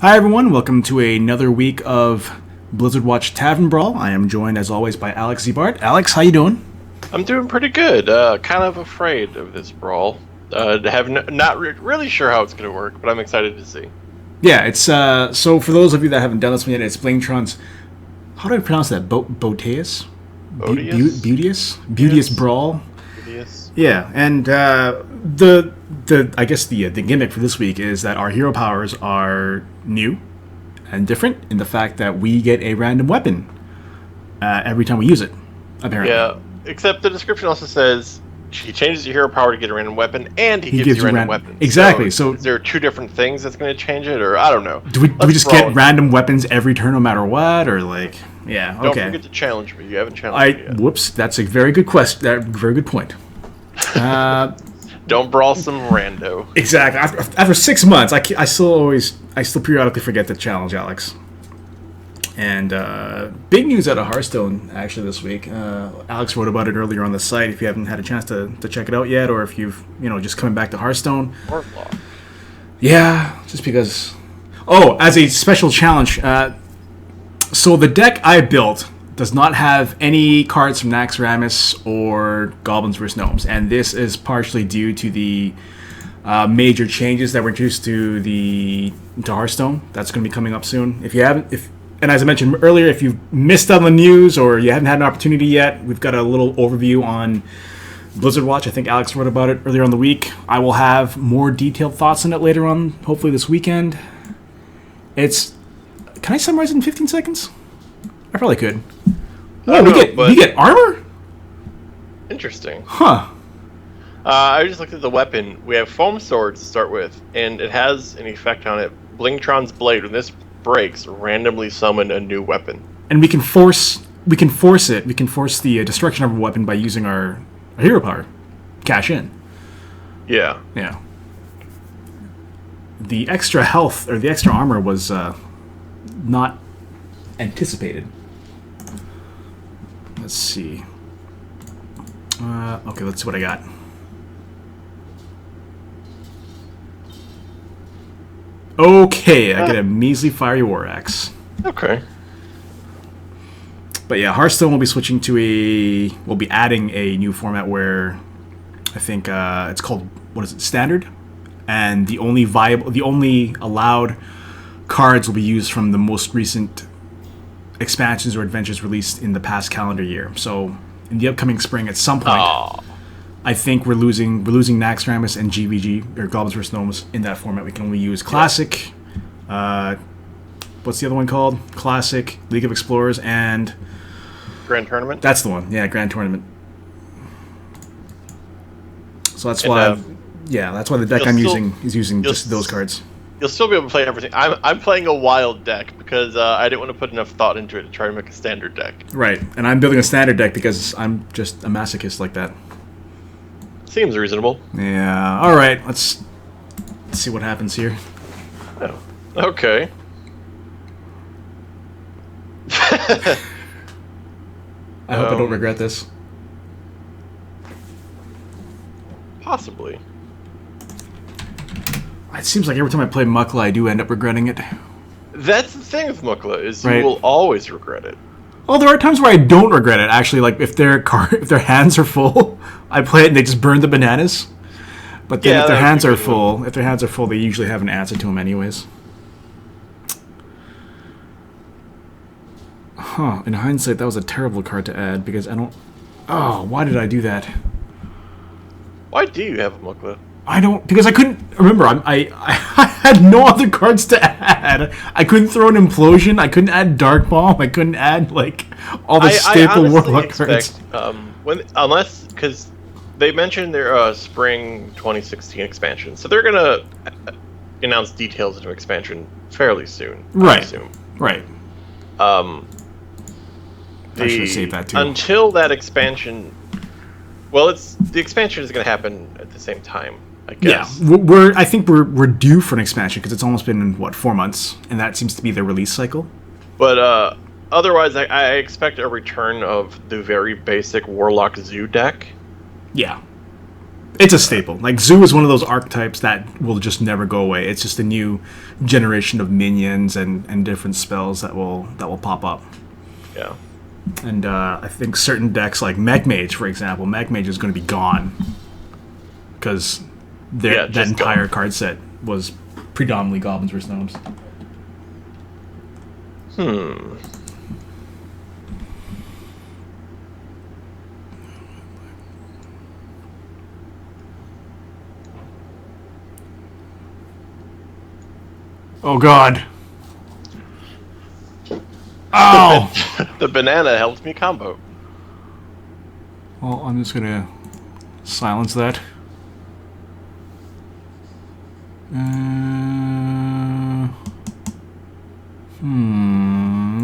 Hi everyone, welcome to another week of Blizzard Watch Tavern Brawl. I am joined as always by Alex Zebart. Alex, how you doing? I'm doing pretty good. Kind of afraid of this brawl. Not really sure how it's going to work, but I'm excited to see. Yeah, it's so for those of you that haven't done this one yet, it's Blingtron's. How do I pronounce that? Beauteous? Beauteous Brawl. Beauteous. Yeah, and the I guess the gimmick for this week is that our hero powers are new and different in the fact that we get a random weapon every time we use it. Apparently. Yeah, except the description also says he changes your hero power to get a random weapon, and he gives you a random weapon. Exactly. So is there two different things that's going to change it, or I don't know? Do we just get random weapons every turn, no matter what, or like? Yeah. Okay. Don't forget to challenge me. You haven't challenged me yet. Whoops. That's a very good question. Very good point. Don't brawl some rando. Exactly. After 6 months, I still periodically forget the challenge, Alex. And big news out of Hearthstone actually this week. Alex wrote about it earlier on the site. If you haven't had a chance to check it out yet, or if you've just coming back to Hearthstone. Yeah, just because. Oh, as a special challenge. So the deck I built does not have any cards from Naxxramas or Goblins vs. Gnomes, and this is partially due to the major changes that were introduced to Hearthstone. That's going to be coming up soon. And as I mentioned earlier, if you've missed on the news or you haven't had an opportunity yet, we've got a little overview on Blizzard Watch. I think Alex wrote about it earlier on the week. I will have more detailed thoughts on it later on, hopefully this weekend. Can I summarize it in 15 seconds? I probably could. We get armor? Interesting. Huh. I just looked at the weapon. We have foam sword to start with, and it has an effect on it. Blingtron's blade. When this breaks, randomly summon a new weapon. And we can force it. We can force the destruction of a weapon by using our hero power. Cash in. Yeah. Yeah. The extra health or the extra armor was not anticipated. Let's see. Okay, let's see what I got. Okay, I get a measly fiery war axe. Okay. But yeah, Hearthstone will be switching to we'll be adding a new format where I think it's called, Standard? And the only allowed cards will be used from the most recent expansions or adventures released in the past calendar year. So in the upcoming spring, at some point, I think we're losing Naxxramas and GVG or Goblins vs. Gnomes in that format. We can only use Classic. What's the other one called? Classic, League of Explorers, and Grand Tournament. That's the one. Yeah, Grand Tournament. So that's why. That's why the deck I'm using is using just those cards. You'll still be able to play everything. I'm playing a wild deck because I didn't want to put enough thought into it to try to make a standard deck. Right, and I'm building a standard deck because I'm just a masochist like that. Seems reasonable. Yeah. All right. Let's see what happens here. Oh, okay. I hope I don't regret this. Possibly. It seems like every time I play Mukla, I do end up regretting it. That's the thing with Mukla, is right. You will always regret it. Oh, there are times where I don't regret it. Actually, like if their hands are full, I play it and they just burn the bananas. But then if their hands are full, they usually have an answer to them anyways. Huh. In hindsight, that was a terrible card to add because I don't. Oh, why did I do that? Why do you have a Mukla? I don't, because I couldn't remember. I had no other cards to add. I couldn't throw an Implosion. I couldn't add Dark Bomb. I couldn't add all the staple Warlock cards. Because they mentioned their spring 2016 expansion, so they're gonna announce details of an expansion fairly soon. Right. I assume. Right. I should have saved that too. Until that expansion. Well, the expansion is going to happen at the same time, I guess. Yeah, I think we're due for an expansion because it's almost been 4 months, and that seems to be their release cycle. But otherwise, I expect a return of the very basic Warlock Zoo deck. Yeah. It's a staple. Like, Zoo is one of those archetypes that will just never go away. It's just a new generation of minions and different spells that will pop up. Yeah. And I think certain decks, like Mech Mage, for example, Mech Mage is going to be gone. Because that entire card set was predominantly goblins versus gnomes. Oh god. Oh! The banana helped me combo. Well, I'm just gonna silence that.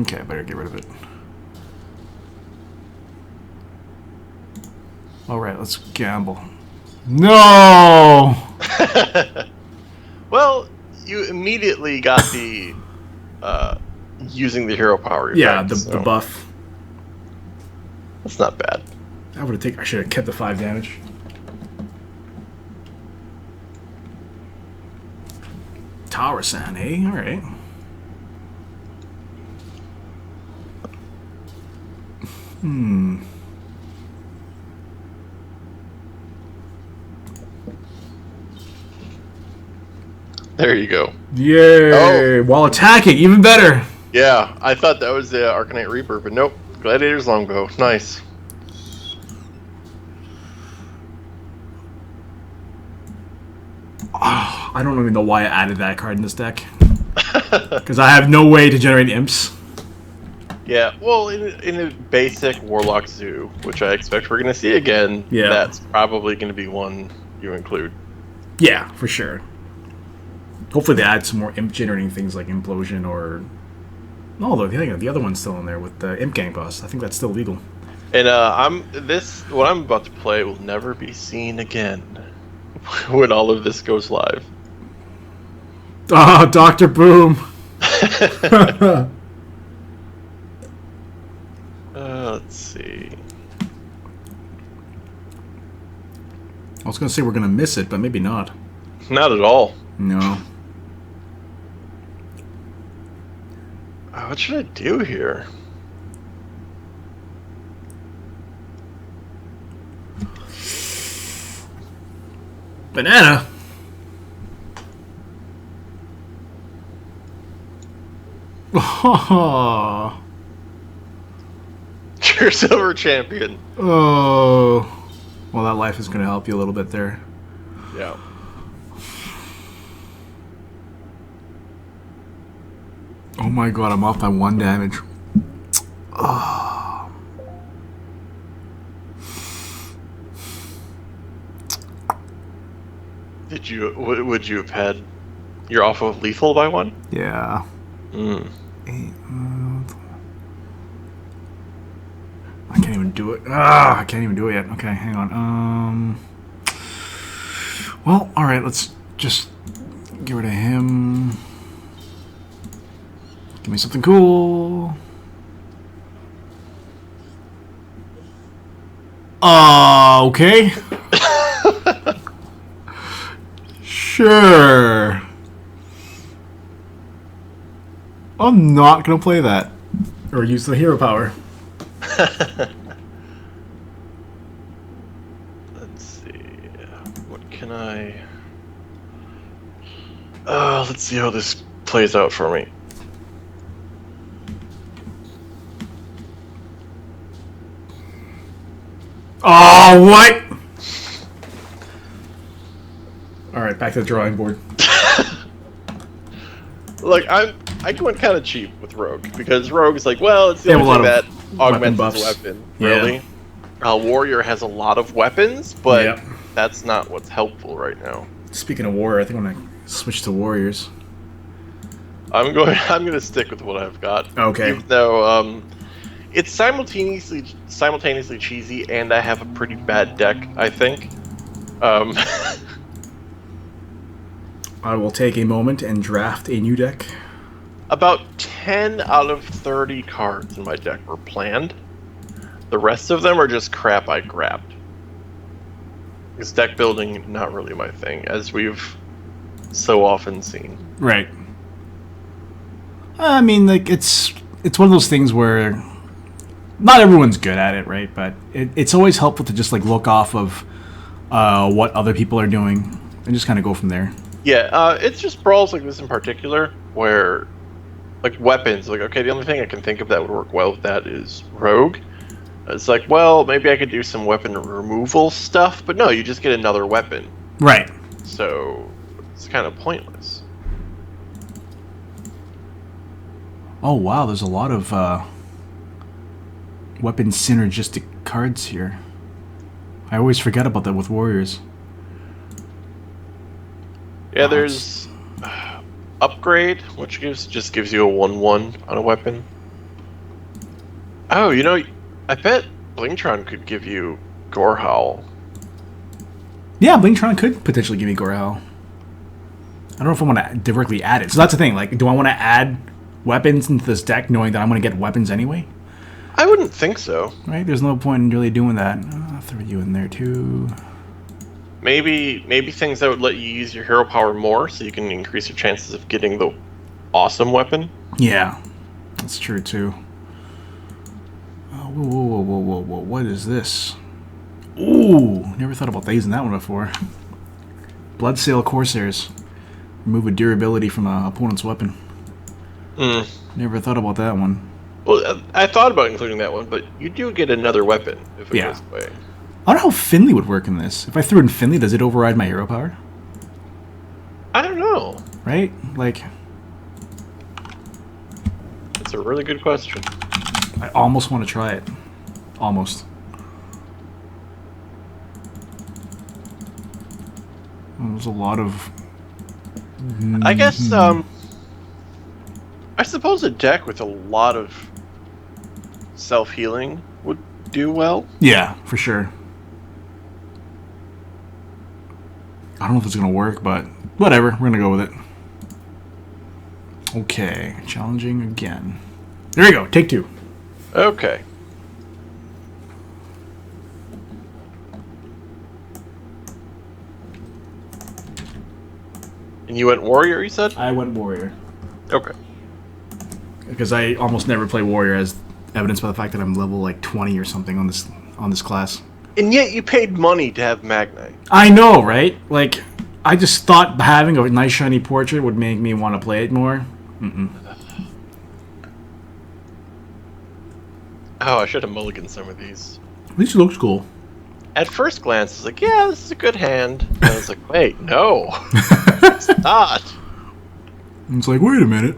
Okay, I better get rid of it. Alright, let's gamble. No! Well, you immediately got the using the hero power. Yeah, the buff. That's not bad. I should have kept the 5 damage. Tower Sand, eh? Alright. There you go. Yay! Oh. While attacking, even better! Yeah, I thought that was the Arcanite Reaper, but nope. Gladiator's Longbow. Nice. Oh, I don't even know why I added that card in this deck. Because I have no way to generate imps. Yeah, well, in a basic Warlock Zoo, which I expect we're going to see again, that's probably going to be one you include. Yeah, for sure. Hopefully they add some more imp generating things like Implosion or... No, the other one's still in there with the Imp Gang boss. I think that's still legal. And what I'm about to play will never be seen again when all of this goes live. Ah, Dr. Boom! Let's see. I was going to say we're going to miss it, but maybe not. Not at all. No. What should I do here? Banana? Oh. You're silver champion. Oh. Well, that life is going to help you a little bit there. Yeah. Oh my god, I'm off by 1 damage. Oh. Would you have had... You're off of lethal by 1? Yeah. 8. I can't even do it. I can't even do it yet. Okay, hang on. Well, alright, let's just get rid of him. Give me something cool. Okay. Sure. I'm not gonna play that. Or use the hero power. Let's see. What can I... let's see how this plays out for me. Oh, what? Alright, back to the drawing board. Look, I went kind of cheap with Rogue, because Rogue is like, well, it's the only thing that augments his weapon, really. Warrior has a lot of weapons, but that's not what's helpful right now. Speaking of Warrior, I think I'm going to switch to Warriors. I'm going to stick with what I've got. Okay. Even though, it's simultaneously cheesy, and I have a pretty bad deck, I think. I will take a moment and draft a new deck. About 10 out of 30 cards in my deck were planned. The rest of them are just crap I grabbed. Because deck building, not really my thing, as we've so often seen. Right. I mean, like, it's one of those things where not everyone's good at it, right? But it's always helpful to just, like, look off of what other people are doing and just kind of go from there. Yeah, it's just brawls like this in particular where, like, weapons, like, okay, the only thing I can think of that would work well with that is Rogue. It's like, well, maybe I could do some weapon removal stuff, but no, you just get another weapon. Right. So it's kind of pointless. Oh, wow, there's a lot of weapon synergistic cards here. I always forget about that with warriors. Yeah, there's upgrade, which just gives you a 1/1 on a weapon. Oh, I bet Blingtron could give you Gore Howl. Yeah, Blingtron could potentially give me Gore Howl. I don't know if I want to directly add it. So that's the thing. Like, do I want to add weapons into this deck knowing that I'm going to get weapons anyway? I wouldn't think so. Right? There's no point in really doing that. I'll throw you in there too. Maybe things that would let you use your hero power more so you can increase your chances of getting the awesome weapon. Yeah, that's true too. Oh, whoa. What is this? Ooh, never thought about using that one before. Bloodsail Corsairs. Remove a durability from an opponent's weapon. Never thought about that one. Well, I thought about including that one, but you do get another weapon if it goes away. I don't know how Finley would work in this. If I threw in Finley, does it override my hero power? I don't know. Right? Like... That's a really good question. I almost want to try it. Almost. There's a lot of... I guess, I suppose a deck with a lot of self-healing would do well. Yeah, for sure. I don't know if it's going to work, but whatever. We're going to go with it. Okay, challenging again. There you go. Take two. Okay. And you went warrior, you said? I went warrior. Okay. Because I almost never play warrior, as evidenced by the fact that I'm level like 20 or something on this class. And yet you paid money to have Magnite. I know, right? Like, I just thought having a nice shiny portrait would make me want to play it more. Oh, I should have mulliganed some of these. At least it looks cool. At first glance, it's like, yeah, this is a good hand. And I was like, wait, no. It's not. It's like, wait a minute.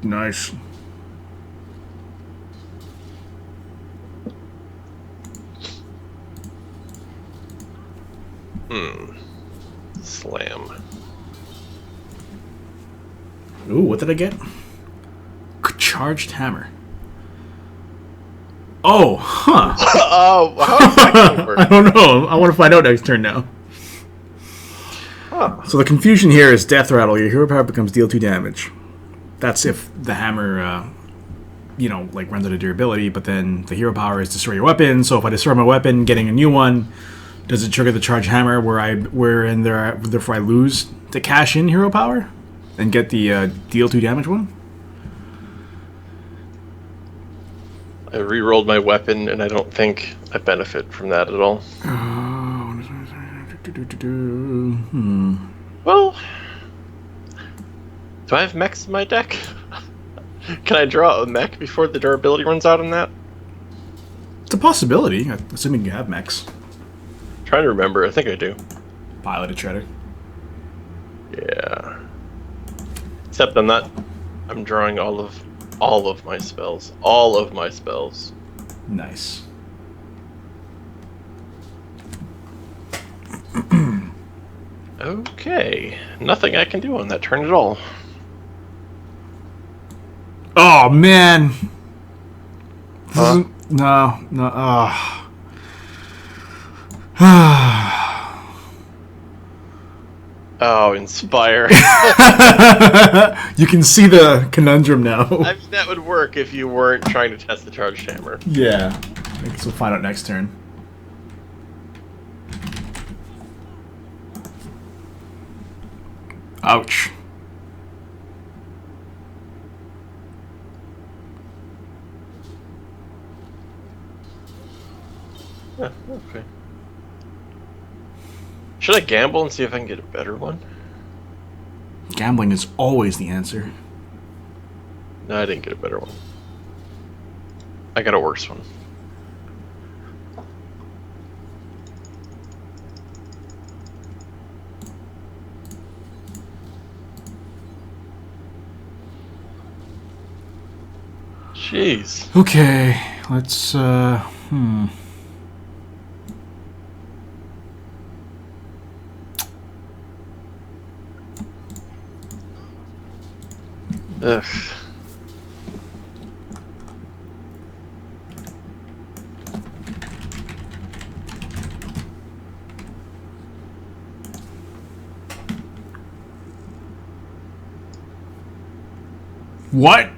Nice. Slam. Ooh, what did I get? Charged hammer. Oh, huh. How's that gonna work? I don't know. I want to find out next turn now. Huh. So the confusion here is Death Rattle. Your hero power becomes deal 2 damage. That's if the hammer, like runs out of durability, but then the hero power is destroy your weapon. So if I destroy my weapon, getting a new one, does it trigger the charge hammer therefore I lose to cash in hero power and get the deal 2 damage one? I re-rolled my weapon, and I don't think I benefit from that at all. Well, do I have mechs in my deck? Can I draw a mech before the durability runs out on that? It's a possibility, assuming you have mechs. Trying to remember. I think I do. Piloted Shredder. Yeah. Except I'm drawing all of my spells. All of my spells. Nice. Okay. Nothing I can do on that turn at all. Oh, man. No. Oh, Inspire. You can see the conundrum now. I mean, that would work if you weren't trying to test the Charged Hammer. Yeah. I guess we'll find out next turn. Ouch. Yeah, okay. Should I gamble and see if I can get a better one? Gambling is always the answer. No, I didn't get a better one. I got a worse one. Jeez. Okay, let's, Ugh. What?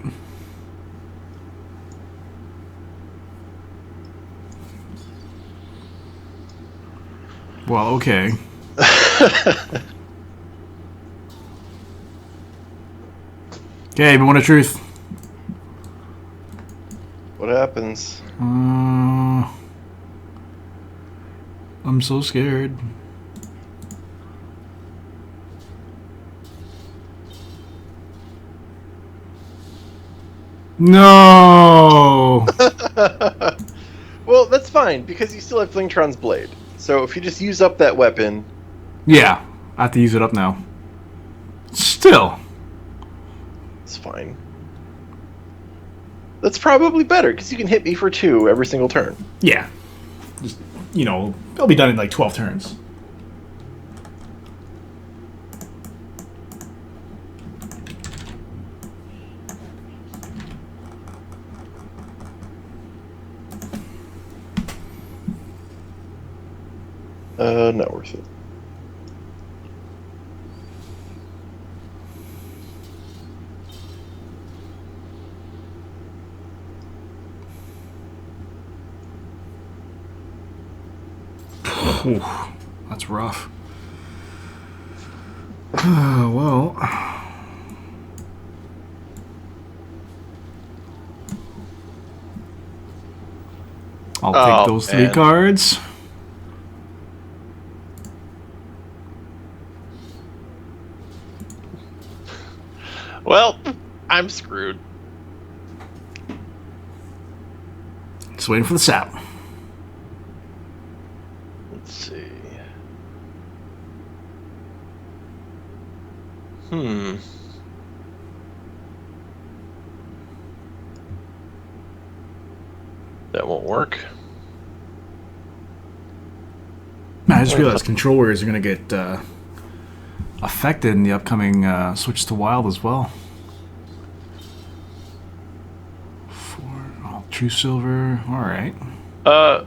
Well, okay. Okay, moment of truth. What happens? I'm so scared. No! Well, that's fine, because you still have Blingtron's blade. So if you just use up that weapon... Yeah, I have to use it up now. Still. It's fine. That's probably better, because you can hit me for 2 every single turn. Yeah. Just, you know, it'll be done in like 12 turns. Not worth it. Ooh, that's rough. Well... I'll take those 3 cards. Well, I'm screwed. Just waiting for the sap. Let's see. That won't work. Man, I just realized controllers are going to get affected in the upcoming switch to wild as well. 4, oh, true silver. All right. Oh,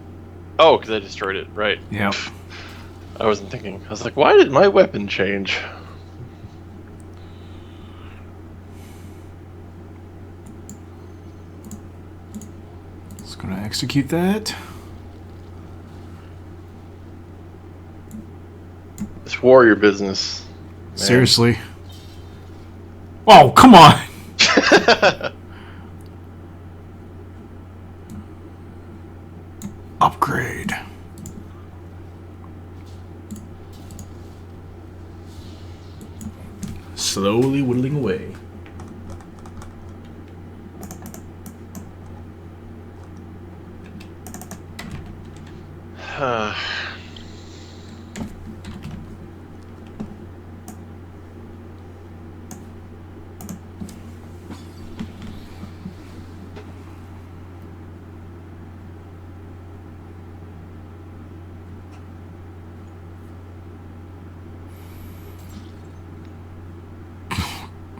because I destroyed it. Right. Yep. I wasn't thinking. I was like, why did my weapon change? Just going to execute that. This warrior business. Man. Seriously. Oh, come on. Upgrade. Slowly whittling away.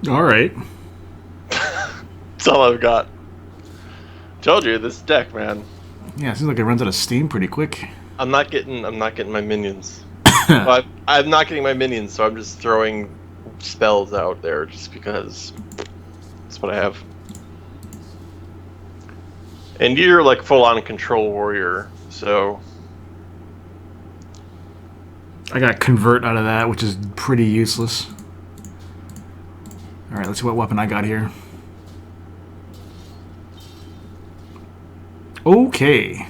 All right. That's all I've got. Told you, this deck, man. Yeah, it seems like it runs out of steam pretty quick. I'm not getting my minions. Well, I'm not getting my minions, so I'm just throwing spells out there just because that's what I have. And you're like full-on control warrior, so I got convert out of that, which is pretty useless. All right, let's see what weapon I got here. Okay.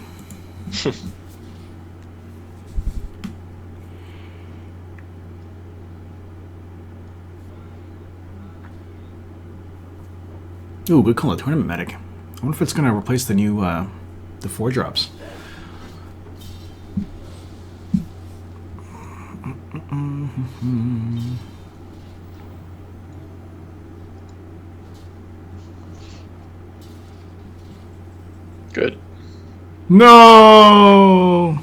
Ooh, good call, a tournament medic. I wonder if it's gonna replace the new, the 4-drops. good. No!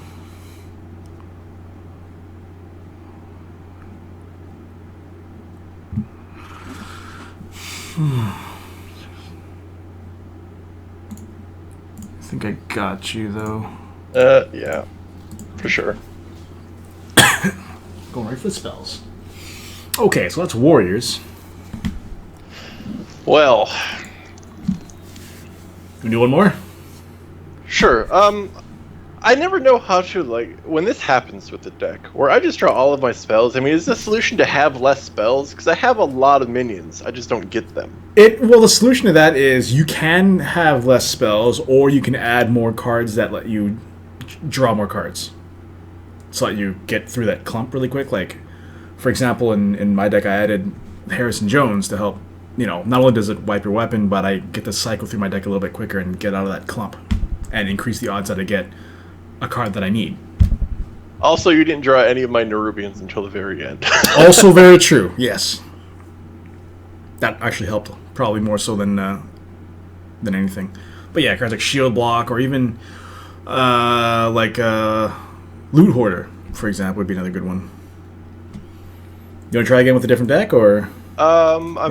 I think I got you, though. Yeah. For sure. Going right for the spells. Okay, so that's warriors. Well, Can we do one more? sure. I never know how to, like, when this happens with the deck, where I just draw all of my spells. I mean, is the solution to have less spells? Because I have a lot of minions, I just don't get them. Well, the solution to that is you can have less spells, or you can add more cards that let you draw more cards, so that you get through that clump really quick. Like, for example, in my deck, I added Harrison Jones to help. Not only does it wipe your weapon, but I get to cycle through my deck a little bit quicker and get out of that clump, and increase the odds that I get a card that I need. Also, you didn't draw any of my Nerubians until the very end. Also very true, yes. That actually helped, probably more so than anything. But yeah, cards like Shield Block, or even Loot Hoarder, for example, would be another good one. You want to try again with a different deck, or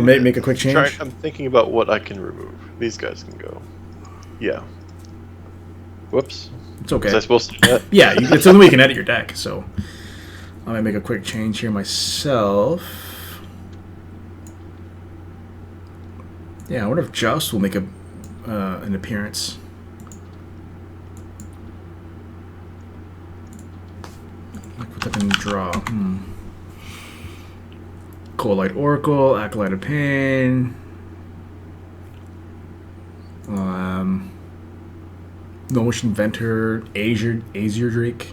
make a quick change? I'm thinking about what I can remove. These guys can go. Yeah. Whoops. It's okay. Was I supposed to do that? Yeah, it's the only way you can edit your deck, so I might make a quick change here myself. Yeah, I wonder if Joust will make an appearance. Like, put that in draw. Coalite Oracle, Acolyte of Pain. Gnomish Inventor, Azure Drake.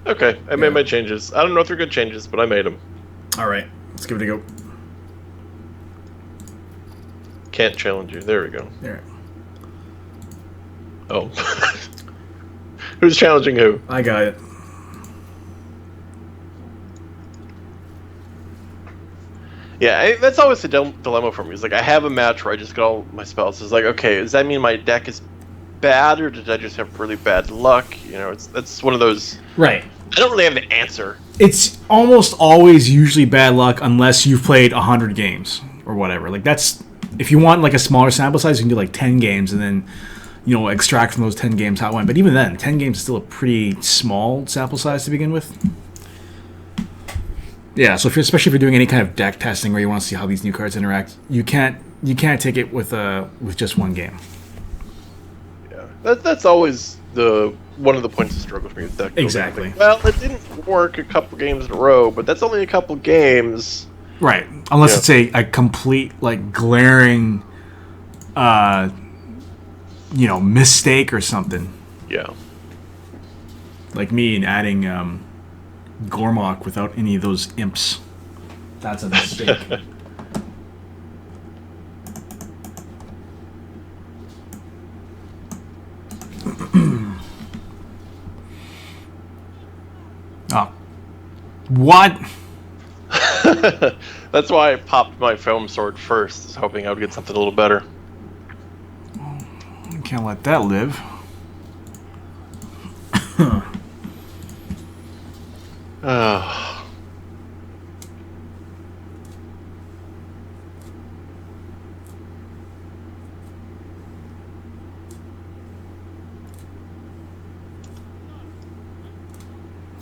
Okay, I made my changes. I don't know if they're good changes, but I made them. Alright, let's give it a go. Can't challenge you. There we go. There. Oh. Who's challenging who? I got it. Yeah, that's always the dilemma for me. It's like, I have a match where I just got all my spells. It's like, okay, does that mean my deck is bad, or did I just have really bad luck? That's one of those... Right. I don't really have an answer. It's almost always usually bad luck unless you've played 100 games or whatever. Like, that's... If you want, like, a smaller sample size, you can do, like, 10 games and then, extract from those 10 games how it went. But even then, 10 games is still a pretty small sample size to begin with. Yeah, so especially if you're doing any kind of deck testing where you want to see how these new cards interact, you can't take it with just one game. Yeah, that's always one of the points of struggle for me with deck building. Exactly. Well, it didn't work a couple games in a row, but that's only a couple games. Right, unless it's a complete, like, glaring, mistake or something. Yeah. Like me in adding Gormok without any of those imps. That's a mistake. Oh. What? That's why I popped my foam sword first, hoping I would get something a little better. You can't let that live.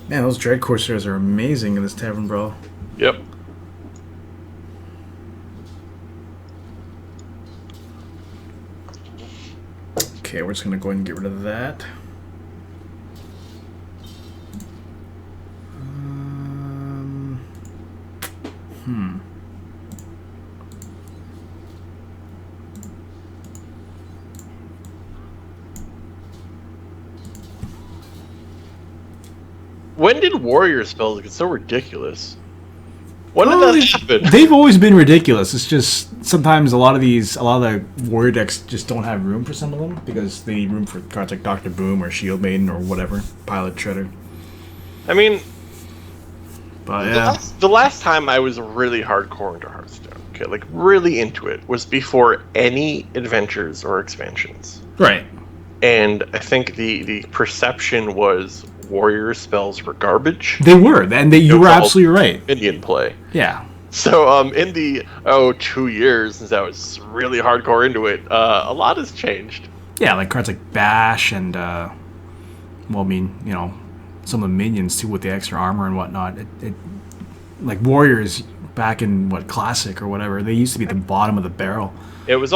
Man, those Dread Corsairs are amazing in this Tavern Brawl. Yep. Okay, we're just going to go ahead and get rid of that. When did warrior spells get so ridiculous? When did that happen? They've always been ridiculous. It's just sometimes a lot of the warrior decks just don't have room for some of them because they need room for cards like Dr. Boom or Shield Maiden or whatever, Pilot Shredder. I mean, but yeah, the last time I was really hardcore into Hearthstone, okay, like really into it, was before any adventures or expansions. Right. And I think the perception was warrior spells were garbage. They were, and you were absolutely right. Minion play. Yeah. So in the 2 years since I was really hardcore into it, a lot has changed. Yeah, like cards like Bash and well, I mean, you know, some of the minions too with the extra armor and whatnot. It like warriors back in Classic or whatever, they used to be at the bottom of the barrel. It was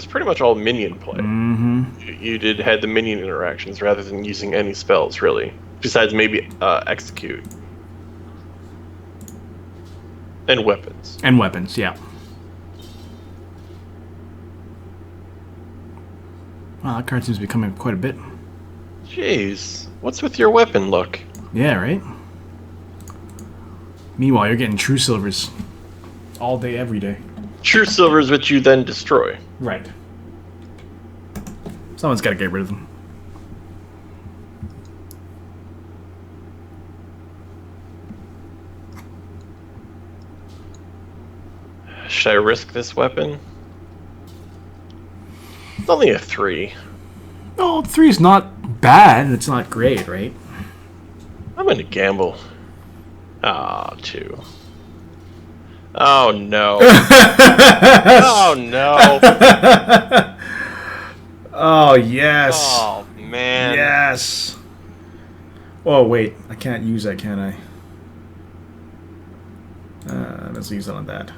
pretty much all minion play. Mm-hmm. You had the minion interactions rather than using any spells really. Besides maybe execute. And weapons. And weapons, yeah. Wow, that card seems to be coming quite a bit. Jeez, what's with your weapon look? Yeah, right? Meanwhile, you're getting true silvers all day, every day. True silvers which you then destroy. Right. Someone's got to get rid of them. Should I risk this weapon? It's only a 3. No, 3 is not bad. It's not great, right? I'm gonna gamble. 2. Oh no. Oh no. Oh yes. Oh man. Yes. Oh wait, I can't use that, can I? Let's use it on that.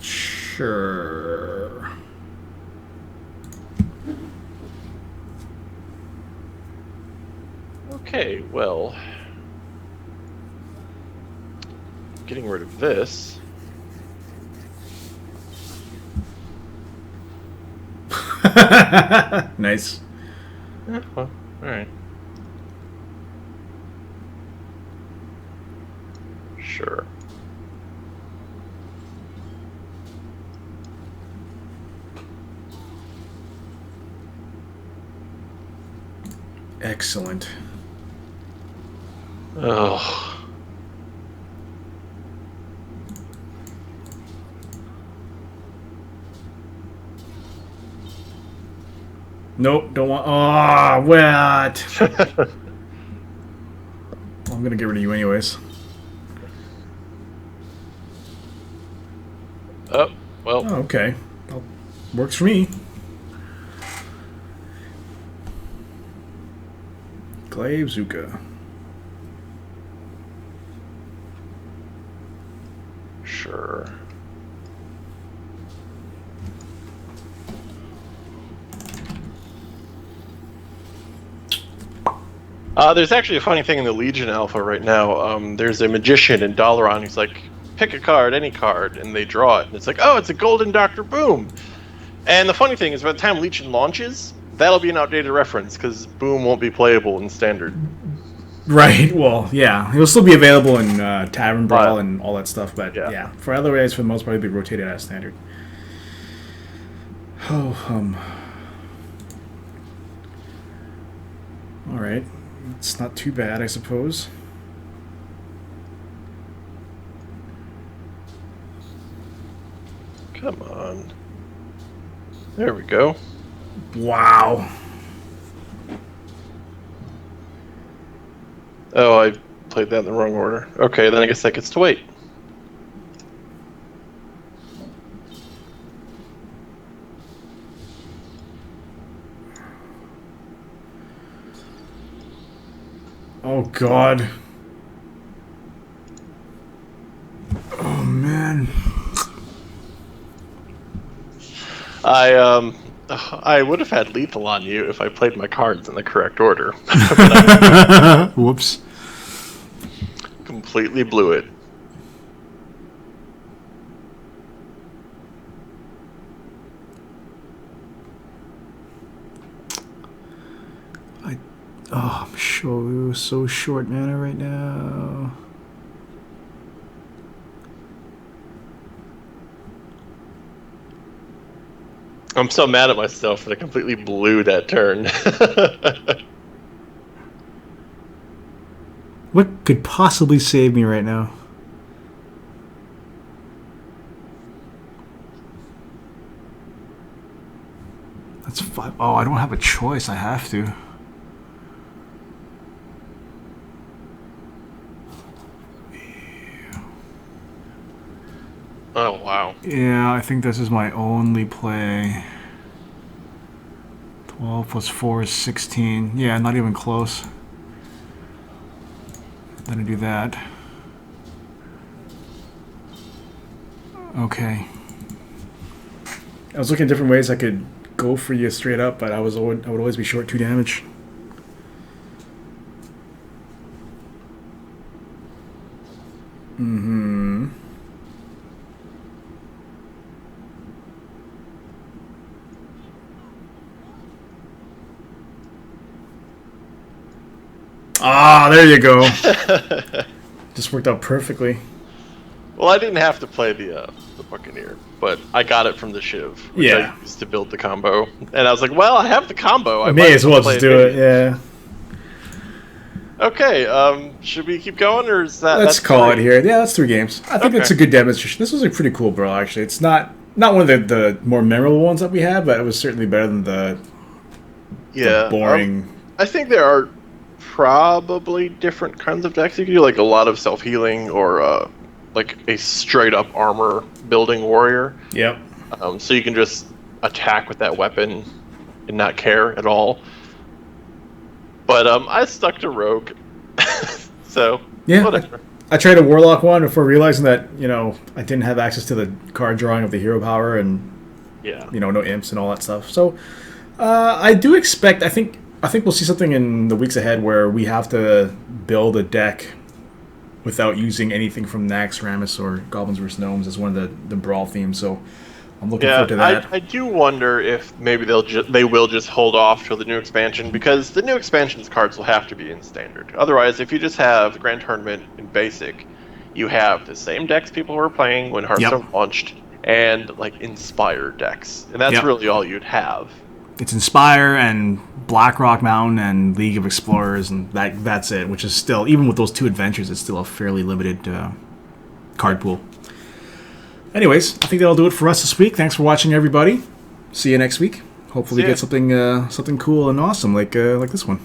Sure. Okay, well, getting rid of this. Nice. Yeah, well, alright. Sure. Excellent. Oh. Nope, don't want. Oh, what? I'm gonna get rid of you anyways. Oh, well. Oh, okay. Well, works for me. Glaive Zuka. Sure. There's actually a funny thing in the Legion Alpha right now. There's a magician in Dalaran who's like, pick a card, any card, and they draw it. And it's like, oh, it's a golden Dr. Boom. And the funny thing is, by the time Legion launches, that'll be an outdated reference, because Boom won't be playable in Standard. Right, well, yeah. It'll still be available in Tavern Brawl and all that stuff, but yeah. For other ways, for the most part, it'll be rotated as Standard. Oh, Alright. It's not too bad, I suppose. Come on. There we go. Wow. Oh, I played that in the wrong order. Okay, then I guess that gets to wait. Oh, God. Oh, man. I would have had lethal on you if I played my cards in the correct order. Whoops. Completely blew it. I'm so short mana right now. I'm so mad at myself that I completely blew that turn. What could possibly save me right now? That's 5. Oh, I don't have a choice. I have to. Oh, wow. Yeah, I think this is my only play. 12 plus 4 is 16. Yeah, not even close. Then I do that. Okay. I was looking at different ways I could go for you straight up, but I would always be short 2 damage. Mm-hmm. Ah, there you go. Just worked out perfectly. Well, I didn't have to play the Buccaneer, but I got it from the Shiv, which I used to build the combo. And I was like, well, I have the combo. I may as well just do it, yeah. Okay, should we keep going, or is that... Let's call it here. Yeah, that's 3 games. I think that's a good demonstration. This was a pretty cool brawl, actually. It's not one of the more memorable ones that we had, but it was certainly better than the boring... I think there are probably different kinds of decks you can do, like a lot of self-healing or like a straight-up armor building warrior. Yep. So you can just attack with that weapon and not care at all. But I stuck to rogue. So yeah, whatever. I tried a warlock one before realizing that I didn't have access to the card drawing of the hero power and no imps and all that stuff. So I do expect. I think we'll see something in the weeks ahead where we have to build a deck without using anything from Nax, Rammus, or Goblins vs. Gnomes as one of the brawl themes. So I'm looking forward to that. I do wonder if maybe they will just hold off till the new expansion, because the new expansion's cards will have to be in standard. Otherwise, if you just have Grand Tournament in basic, you have the same decks people were playing when Hearthstone launched, and like Inspire decks, and that's really all you'd have. It's Inspire and Blackrock Mountain and League of Explorers, and that's it, which is still, even with those 2 adventures, it's still a fairly limited card pool. Anyways, I think that'll do it for us this week. Thanks for watching, everybody. See you next week. Hopefully get something cool and awesome like this one.